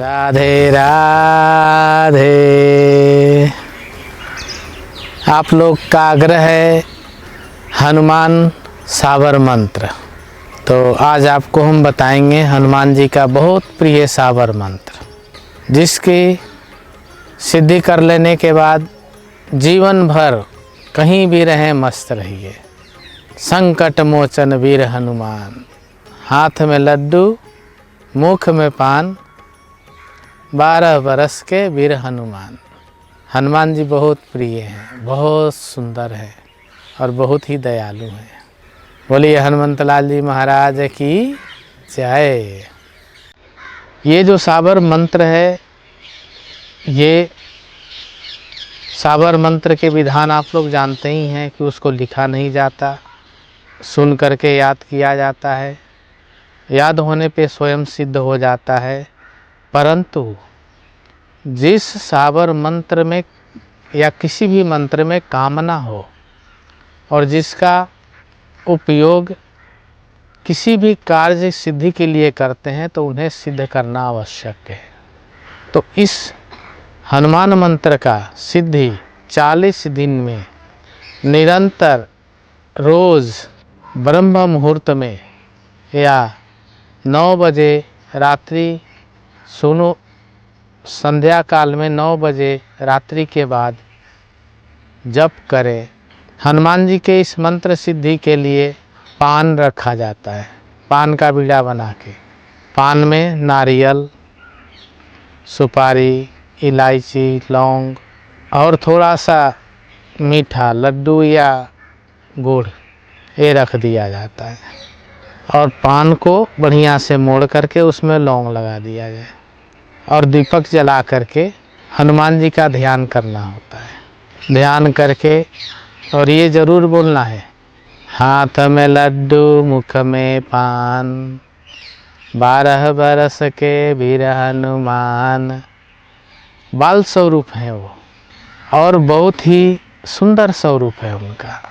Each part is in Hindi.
राधे राधे। आप लोग का आग्रह है हनुमान सावर मंत्र, तो आज आपको हम बताएंगे हनुमान जी का बहुत प्रिय सावर मंत्र, जिसकी सिद्धि कर लेने के बाद जीवन भर कहीं भी रहें मस्त रहिए। संकट मोचन वीर हनुमान, हाथ में लड्डू मुख में पान, 12 बरस के वीर हनुमान। हनुमान जी बहुत प्रिय हैं, बहुत सुंदर है और बहुत ही दयालु हैं। बोलिए हनुमंतलाल जी महाराज की जय। ये जो सावर मंत्र है, ये सावर मंत्र के विधान आप लोग जानते ही हैं कि उसको लिखा नहीं जाता, सुन करके याद किया जाता है। याद होने पे स्वयं सिद्ध हो जाता है। परंतु जिस सावर मंत्र में या किसी भी मंत्र में कामना हो और जिसका उपयोग किसी भी कार्य सिद्धि के लिए करते हैं तो उन्हें सिद्ध करना आवश्यक है। तो इस हनुमान मंत्र का सिद्धि 40 दिन में निरंतर रोज़ ब्रह्म मुहूर्त में या 9 बजे रात्रि सुनो, संध्या काल में 9 बजे रात्रि के बाद जप करें। हनुमान जी के इस मंत्र सिद्धि के लिए पान रखा जाता है, पान का बीड़ा बना के। पान में नारियल, सुपारी, इलायची, लौंग और थोड़ा सा मीठा लड्डू या गुड़ ये रख दिया जाता है और पान को बढ़िया से मोड़ करके उसमें लौंग लगा दिया जाए और दीपक जला करके हनुमान जी का ध्यान करना होता है। ध्यान करके और ये ज़रूर बोलना है, हाथ में लड्डू मुख में पान, 12 बरस के वीर हनुमान। बाल स्वरूप है वो और बहुत ही सुंदर स्वरूप है उनका।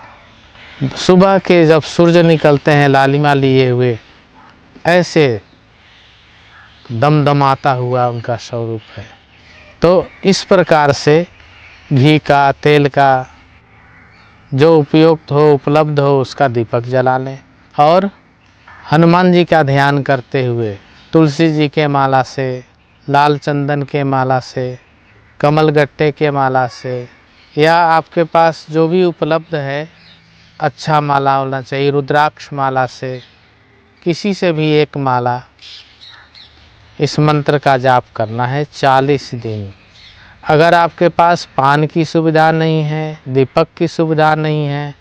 सुबह के जब सूर्य निकलते हैं लालिमा लिए हुए, ऐसे दमदमाता हुआ उनका स्वरूप है। तो इस प्रकार से घी का, तेल का जो उपयुक्त हो, उपलब्ध हो, उसका दीपक जला लें और हनुमान जी का ध्यान करते हुए तुलसी जी के माला से, लाल चंदन के माला से, कमल गट्टे के माला से, या आपके पास जो भी उपलब्ध है अच्छा माला होना चाहिए, रुद्राक्ष माला से, किसी से भी एक माला इस मंत्र का जाप करना है 40 दिन। अगर आपके पास पान की सुविधा नहीं है, दीपक की सुविधा नहीं है,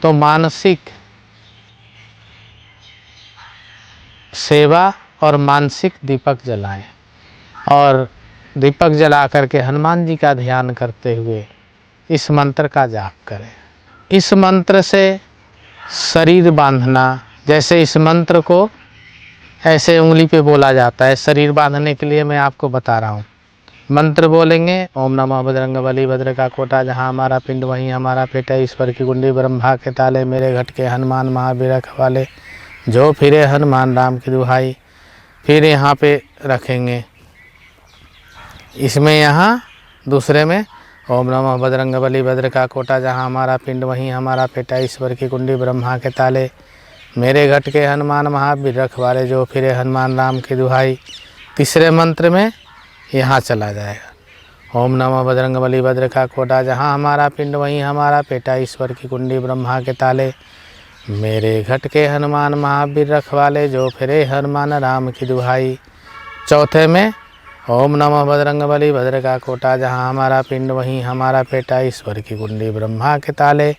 तो मानसिक सेवा और मानसिक दीपक जलाएं और दीपक जला करके हनुमान जी का ध्यान करते हुए इस मंत्र का जाप करें। इस मंत्र से शरीर बांधना, जैसे इस मंत्र को ऐसे उंगली पे बोला जाता है, शरीर बांधने के लिए मैं आपको बता रहा हूँ। मंत्र बोलेंगे, ओम नमः बजरंगबली भद्र का कोटा, जहाँ हमारा पिंड वहीं हमारा पेट है, ईश्वर की कुंडी ब्रह्मा के ताले, मेरे घट के हनुमान महावीर रखवाले, जो फिरे हनुमान राम की दुहाई। फिर यहाँ पे रखेंगे, इसमें यहाँ दूसरे में ओम नमः बजरंगबली भद्र का कोटा, जहाँ हमारा पिंड वहीं हमारा पेट है, ईश्वर की कुंडी ब्रह्मा के ताले, मेरे घट के हनुमान महावीर रखवाले, जो फिरे हनुमान राम की दुहाई। तीसरे मंत्र में यहाँ चला जाएगा, ओम नमः बजरंगबली भद्र का कोटा, जहाँ हमारा पिंड वहीं हमारा पेटा, ईश्वर की कुंडी ब्रह्मा के ताले, मेरे घट के हनुमान महावीर रखवाले, जो फिरे हनुमान राम की दुहाई। चौथे में ओम नमः बजरंगबली भद्र का कोटा, जहाँ हमारा पिंड वहीं हमारा पेटा, ईश्वर की कुंडी ब्रह्मा के ताले,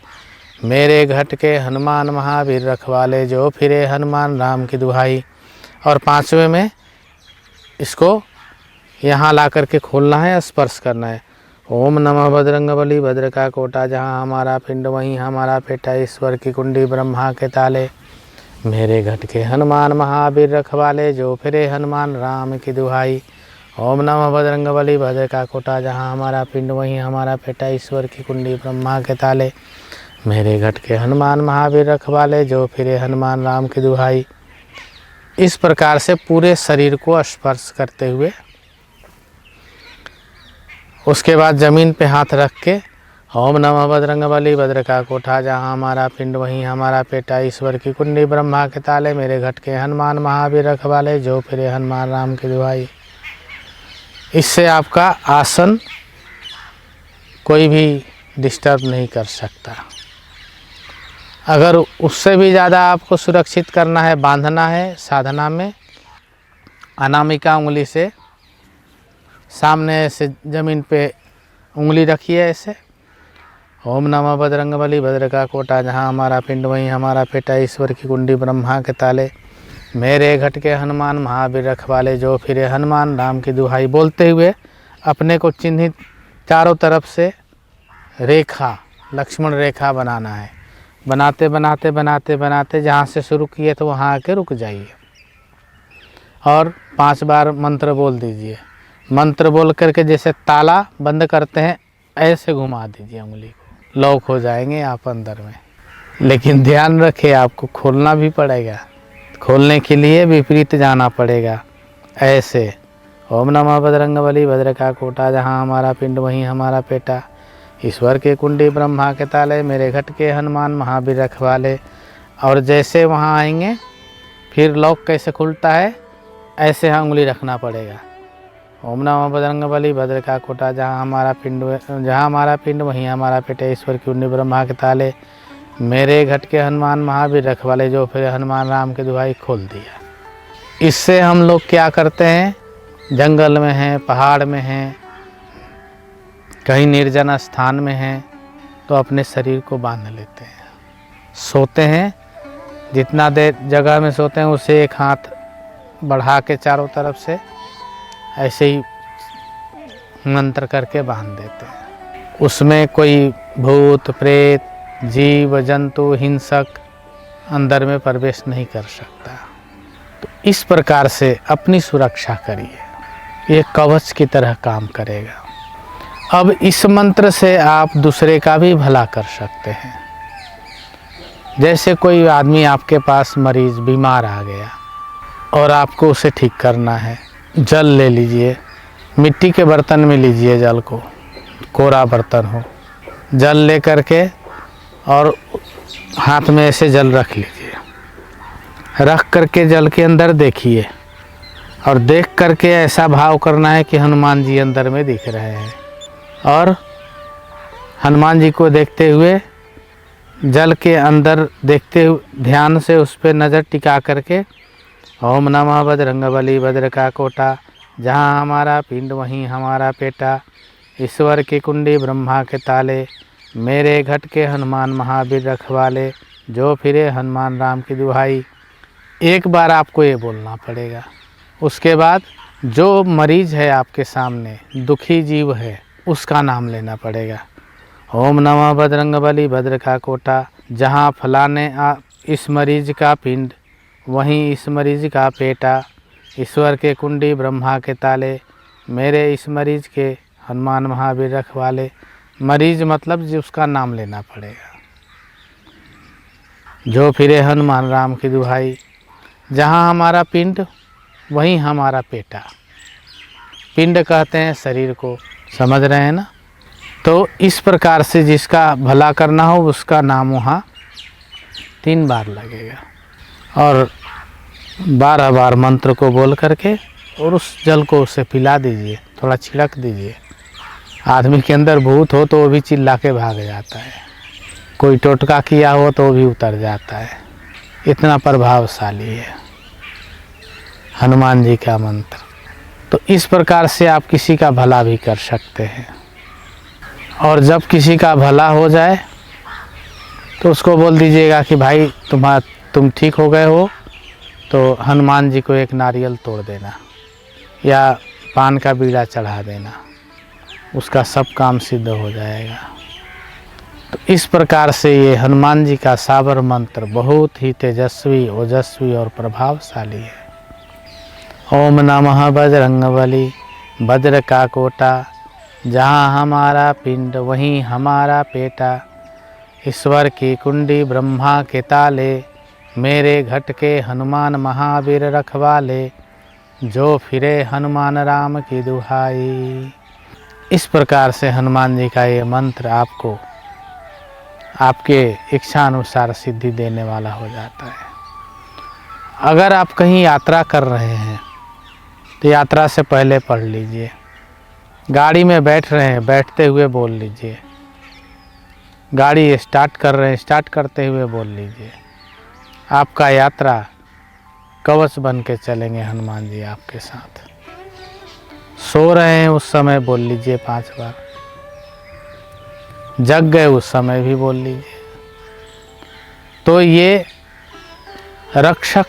मेरे घट के हनुमान महावीर रखवाले, जो फिरे हनुमान राम की दुहाई। और पांचवें में इसको यहाँ ला करके खोलना है, स्पर्श करना है, ओम नमः बजरंगबली भद्र का कोटा, जहाँ हमारा पिंड वहीं हमारा पेटा, ईश्वर की कुंडी ब्रह्मा के ताले, मेरे घट के हनुमान महावीर रखवाले, जो फिरे हनुमान राम की दुहाई। ओम नमः बजरंगबली भद्र का कोटा, जहाँ हमारा पिंड वहीं हमारा पेटा, ईश्वर की कुंडी ब्रह्मा के ताले, मेरे घट के हनुमान महावीर रखवाले, जो फिरे हनुमान राम की दुहाई। इस प्रकार से पूरे शरीर को स्पर्श करते हुए उसके बाद ज़मीन पे हाथ रख के ओम नमः बजरंगबली भद्र का कोठा जहाँ हमारा पिंड वहीं हमारा पेटा, ईश्वर की कुंडी ब्रह्मा के ताले, मेरे घट के हनुमान महावीर रखवाले, जो फिरे हनुमान राम की दुहाई। इससे आपका आसन कोई भी डिस्टर्ब नहीं कर सकता। अगर उससे भी ज़्यादा आपको सुरक्षित करना है, बांधना है साधना में, अनामिका उंगली से सामने से ज़मीन पे उंगली रखिए ऐसे। ओम नमः बजरंगबली भद्र का कोटा जहाँ हमारा पिंड वहीं हमारा पेटा, ईश्वर की कुंडी ब्रह्मा के ताले, मेरे घट के हनुमान महावीर रखवाले, जो फिरे हनुमान राम की दुहाई। बोलते हुए अपने को चिन्हित चारों तरफ से रेखा, लक्ष्मण रेखा बनाना है। बनाते बनाते बनाते बनाते जहाँ से शुरू किए तो वहाँ आके रुक जाइए और 5 बार मंत्र बोल दीजिए। मंत्र बोल करके जैसे ताला बंद करते हैं ऐसे घुमा दीजिए उंगली को, लॉक हो जाएंगे आप अंदर में। लेकिन ध्यान रखें आपको खोलना भी पड़ेगा, खोलने के लिए विपरीत जाना पड़ेगा ऐसे। ओम नमः बजरंगबली भद्र का कोटा जहाँ हमारा पिंड वहीं हमारा पेटा, ईश्वर के कुंडी ब्रह्मा के ताले, मेरे घट के हनुमान महावीर रखवाले। और जैसे वहाँ आएंगे फिर लॉक कैसे खुलता है ऐसे हाँ उंगली रखना पड़ेगा। ओम नमः बजरंगबली भद्र का कोटा जहाँ हमारा पिंड वहीं हमारा पेटा, ईश्वर की कुंडी ब्रह्मा के ताले, मेरे घट के हनुमान महावीर रखवाले, जो फिर हनुमान राम के दुहाई। खोल दिया। इससे हम लोग क्या करते हैं, जंगल में हैं, पहाड़ में हैं, कहीं निर्जन स्थान में हैं, तो अपने शरीर को बांध लेते हैं। सोते हैं, जितना देर जगह में सोते हैं उसे एक हाथ बढ़ा के चारों तरफ से ऐसे ही मंत्र करके बांध देते हैं। उसमें कोई भूत प्रेत जीव जंतु हिंसक अंदर में प्रवेश नहीं कर सकता। तो इस प्रकार से अपनी सुरक्षा करिए, ये कवच की तरह काम करेगा। अब इस मंत्र से आप दूसरे का भी भला कर सकते हैं। जैसे कोई आदमी आपके पास मरीज बीमार आ गया और आपको उसे ठीक करना है, जल ले लीजिए, मिट्टी के बर्तन में लीजिए जल को, कोरा बर्तन हो, जल ले करके और हाथ में ऐसे जल रख लीजिए। रख करके जल के अंदर देखिए और देख करके ऐसा भाव करना है कि हनुमान जी अंदर में दिख रहे हैं। और हनुमान जी को देखते हुए जल के अंदर देखते हुए ध्यान से उस पर नज़र टिका करके ओम नमः बजरंगबली भद्र का कोटा जहाँ हमारा पिंड वहीं हमारा पेटा, ईश्वर की कुंडी ब्रह्मा के ताले, मेरे घट के हनुमान महावीर रखवाले, जो फिरे हनुमान राम की दुहाई। एक बार आपको ये बोलना पड़ेगा। उसके बाद जो मरीज है आपके सामने, दुखी जीव है, उसका नाम लेना पड़ेगा। ओम नमः बजरंगबली भद्र का कोटा जहाँ फलाने इस मरीज का पिंड वहीं इस मरीज का पेटा, ईश्वर के कुंडी ब्रह्मा के ताले, मेरे इस मरीज के हनुमान महावीर रखवाले। मरीज मतलब जो उसका नाम लेना पड़ेगा। जो फिरे हनुमान राम की दुहाई। जहाँ हमारा पिंड वहीं हमारा पेटा। पिंड कहते हैं शरीर को, समझ रहे हैं ना। तो इस प्रकार से जिसका भला करना हो उसका नाम वहाँ 3 बार लगेगा और 12 बार मंत्र को बोल करके और उस जल को उसे पिला दीजिए, थोड़ा छिड़क दीजिए। आदमी के अंदर भूत हो तो वो भी चिल्ला के भाग जाता है, कोई टोटका किया हो तो वो भी उतर जाता है। इतना प्रभावशाली है हनुमान जी का मंत्र। तो इस प्रकार से आप किसी का भला भी कर सकते हैं। और जब किसी का भला हो जाए तो उसको बोल दीजिएगा कि भाई तुम ठीक हो गए हो तो हनुमान जी को एक नारियल तोड़ देना या पान का बीड़ा चढ़ा देना, उसका सब काम सिद्ध हो जाएगा। तो इस प्रकार से ये हनुमान जी का साबर मंत्र बहुत ही तेजस्वी, ओजस्वी और प्रभावशाली है। ओम नमः बजरंगबली भद्र का कोटा जहाँ हमारा पिंड वहीं हमारा पेटा, ईश्वर की कुंडी ब्रह्मा के ताले, मेरे घट के हनुमान महावीर रखवाले, जो फिरे हनुमान राम की दुहाई। इस प्रकार से हनुमान जी का ये मंत्र आपको आपके इच्छा अनुसार सिद्धि देने वाला हो जाता है। अगर आप कहीं यात्रा कर रहे हैं तो यात्रा से पहले पढ़ लीजिए। गाड़ी में बैठ रहे हैं, बैठते हुए बोल लीजिए। गाड़ी स्टार्ट कर रहे हैं, स्टार्ट करते हुए बोल लीजिए। आपका यात्रा कवच बन के चलेंगे हनुमान जी आपके साथ। सो रहे हैं उस समय बोल लीजिए 5 बार। जग गए उस समय भी बोल लीजिए। तो ये रक्षक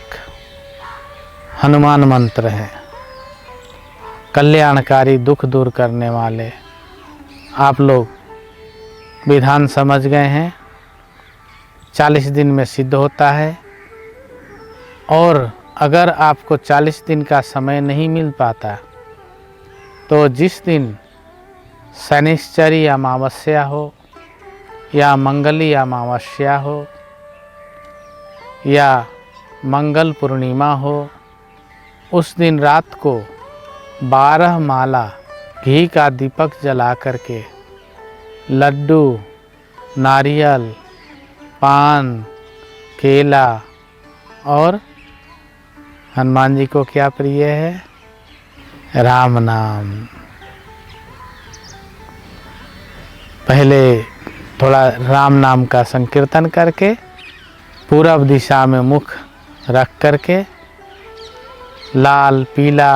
हनुमान मंत्र है, कल्याणकारी, दुख दूर करने वाले। आप लोग विधान समझ गए हैं। 40 दिन में सिद्ध होता है। और अगर आपको 40 दिन का समय नहीं मिल पाता तो जिस दिन शनिश्चरी अमावस्या हो या मंगली अमावस्या हो या मंगल पूर्णिमा हो, उस दिन रात को 12 माला घी का दीपक जला करके लड्डू, नारियल, पान, केला और हनुमान जी को क्या प्रिय है? राम नाम। पहले थोड़ा राम नाम का संकीर्तन करके पूरब दिशा में मुख रख करके लाल पीला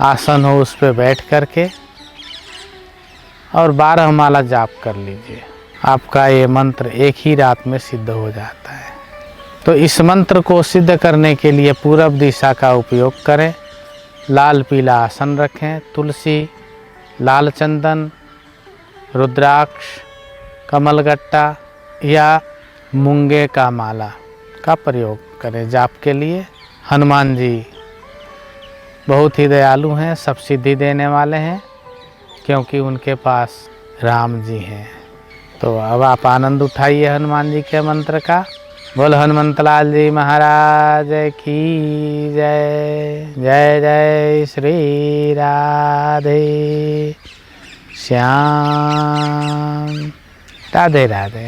आसन हो उस पर बैठ करके और 12 माला जाप कर लीजिए। आपका ये मंत्र एक ही रात में सिद्ध हो जाता है। तो इस मंत्र को सिद्ध करने के लिए पूरब दिशा का उपयोग करें। लाल पीला आसन रखें। तुलसी, लाल चंदन, रुद्राक्ष, कमलगट्टा या मूंगे का माला का प्रयोग करें जाप के लिए। हनुमान जी बहुत ही दयालु हैं, सब सिद्धि देने वाले हैं, क्योंकि उनके पास राम जी हैं। तो अब आप आनंद उठाइए हनुमान जी के मंत्र का। बोल हनुमंतलाल जी महाराज की जय। जय जय श्री राधे श्याम। राधे राधे।